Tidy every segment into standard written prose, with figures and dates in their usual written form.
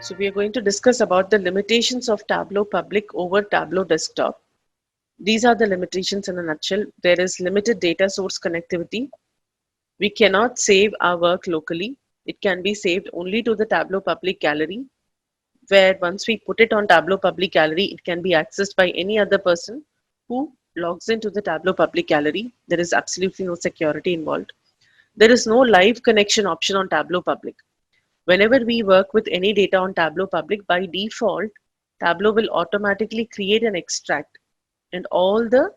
So we are going to discuss about the limitations of Tableau Public over Tableau Desktop. These are the limitations in a nutshell. There is limited data source connectivity. We cannot save our work locally. It can be saved only to the Tableau Public Gallery, where once we put it on Tableau Public Gallery, it can be accessed by any other person who logs into the Tableau Public Gallery. There is absolutely no security involved. There is no live connection option on Tableau Public. Whenever we work with any data on Tableau Public, by default, Tableau will automatically create an extract, and all the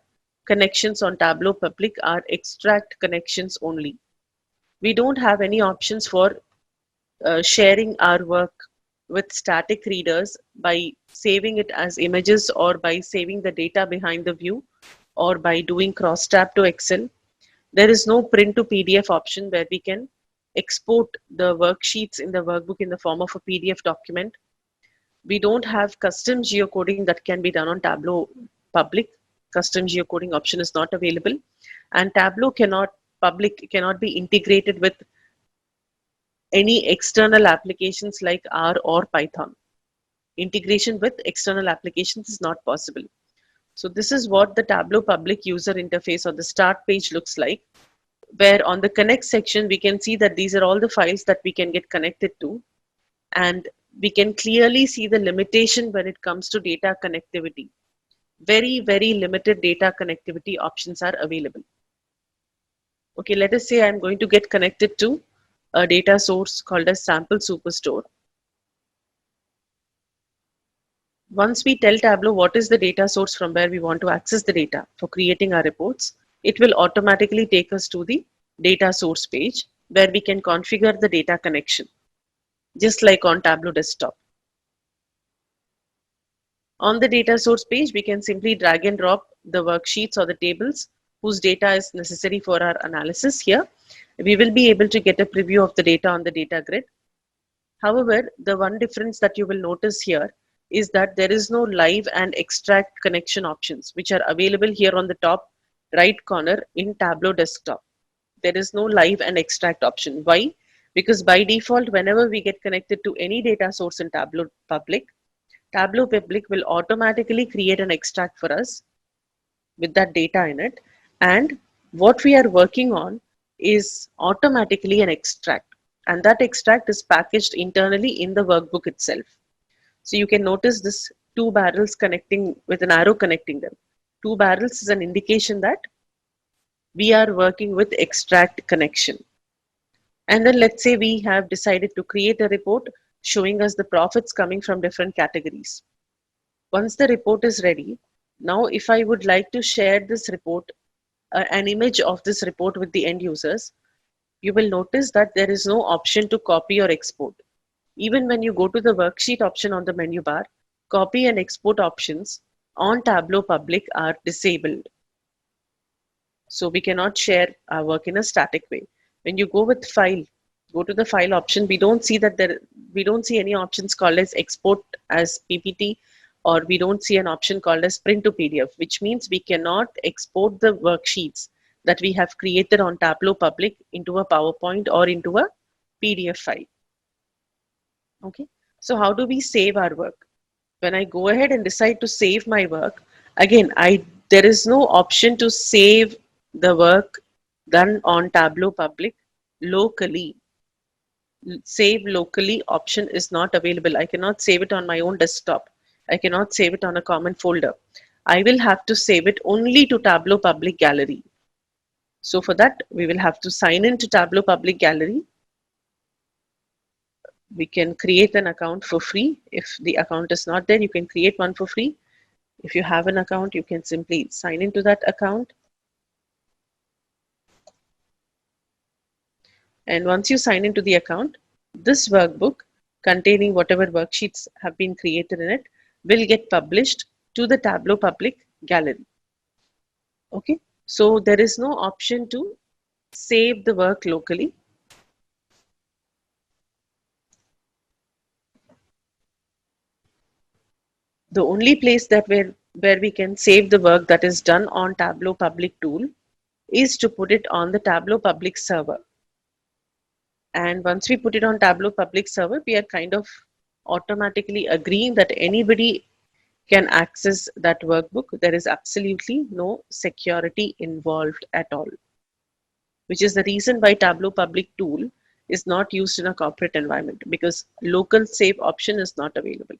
connections on Tableau Public are extract connections only. We don't have any options for sharing our work with static readers by saving it as images or by saving the data behind the view or by doing cross tab to Excel. There is no print to PDF option where we can export the worksheets in the workbook in the form of a PDF document. We don't have custom geocoding that can be done on Tableau Public. Custom geocoding option is not available, and Tableau cannot be integrated with any external applications like R or Python. Integration with external applications is not possible. So this is what the Tableau Public user interface or the start page looks like, where on the connect section we can see that these are all the files that we can get connected to, and we can clearly see the limitation when it comes to data connectivity. Very limited data connectivity options are available. Okay, let us say I'm going to get connected to a data source called as Sample Superstore. Once we tell Tableau what is the data source from where we want to access the data for creating our reports, it will automatically take us to the data source page where we can configure the data connection, just like on Tableau Desktop. On the data source page, we can simply drag and drop the worksheets or the tables whose data is necessary for our analysis here. We will be able to get a preview of the data on the data grid. However, the one difference that you will notice here is that there is no live and extract connection options which are available here on the top right corner in Tableau Desktop. There is no live and extract option. Why? Because by default, whenever we get connected to any data source in Tableau Public will automatically create an extract for us with that data in it. And what we are working on is automatically an extract. And that extract is packaged internally in the workbook itself. So you can notice this two barrels connecting with an arrow connecting them. Two barrels is an indication that we are working with extract connection. And then let's say we have decided to create a report showing us the profits coming from different categories. Once the report is ready, now if I would like to share this report, an image of this report with the end users, you will notice that there is no option to copy or export. Even when you go to the worksheet option on the menu bar, copy and export options on Tableau Public are disabled. So we cannot share our work in a static way. When you go with file, go to the file option, we don't see any options called as export as PPT, or we don't see an option called as print to PDF, which means we cannot export the worksheets that we have created on Tableau Public into a PowerPoint or into a PDF file. Okay, so how do we save our work? When I go ahead and decide to save my work, again, there is no option to save the work done on Tableau Public locally. Save locally option is not available. I cannot save it on my own desktop. I cannot save it on a common folder. I will have to save it only to Tableau Public Gallery. So for that, we will have to sign in to Tableau Public Gallery. We can create an account for free. If the account is not there, you can create one for free. If you have an account, you can simply sign into that account. And once you sign into the account, this workbook containing whatever worksheets have been created in it will get published to the Tableau Public Gallery. Okay, so there is no option to save the work locally. The only place that where we can save the work that is done on Tableau Public tool is to put it on the Tableau Public server. And once we put it on Tableau Public server, we are kind of automatically agreeing that anybody can access that workbook. There is absolutely no security involved at all, which is the reason why Tableau Public tool is not used in a corporate environment, because local save option is not available.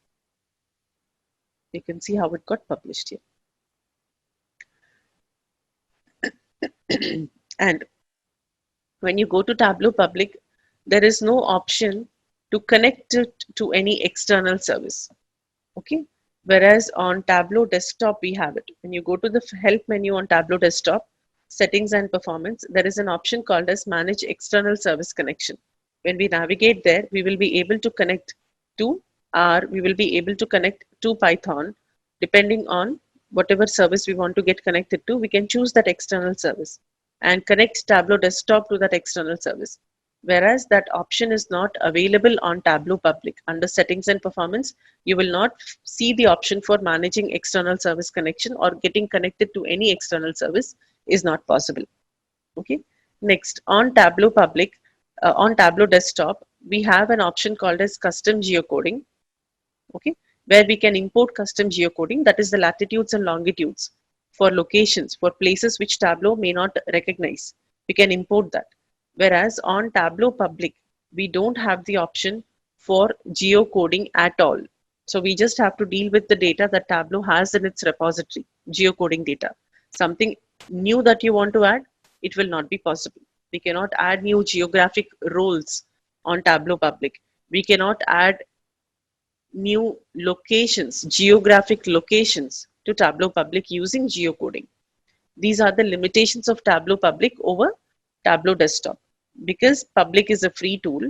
You can see how it got published here. And when you go to Tableau Public, there is no option to connect it to any external service. Okay. Whereas on Tableau Desktop, we have it. When you go to the help menu on Tableau Desktop, settings and performance, there is an option called as manage external service connection. When we navigate there, we will be able to connect to we will be able to connect to Python. Depending on whatever service we want to get connected to, we can choose that external service and connect Tableau Desktop to that external service. Whereas that option is not available on Tableau Public. Under settings and performance, you will not see the option for managing external service connection or getting connected to any external service is not possible. Okay. Next, on Tableau Public, on Tableau Desktop, we have an option called as custom geocoding. Okay, where we can import custom geocoding, that is the latitudes and longitudes for locations, for places which Tableau may not recognize. We can import that. Whereas on Tableau Public, we don't have the option for geocoding at all. So we just have to deal with the data that Tableau has in its repository, geocoding data. Something new that you want to add, it will not be possible. We cannot add new geographic roles on Tableau Public. We cannot add new locations, geographic locations to Tableau Public using geocoding. These are the limitations of Tableau Public over Tableau Desktop. Because Public is a free tool,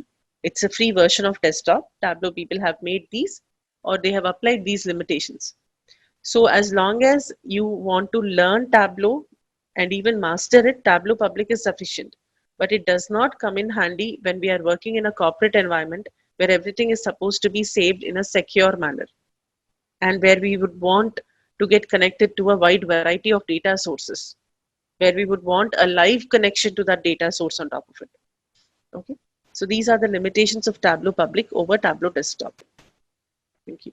it's a free version of desktop. Tableau people have made these, or they have applied these limitations. So as long as you want to learn Tableau and even master it, Tableau Public is sufficient. But it does not come in handy when we are working in a corporate environment where everything is supposed to be saved in a secure manner, and where we would want to get connected to a wide variety of data sources, where we would want a live connection to that data source on top of it. Okay. So these are the limitations of Tableau Public over Tableau Desktop. Thank you.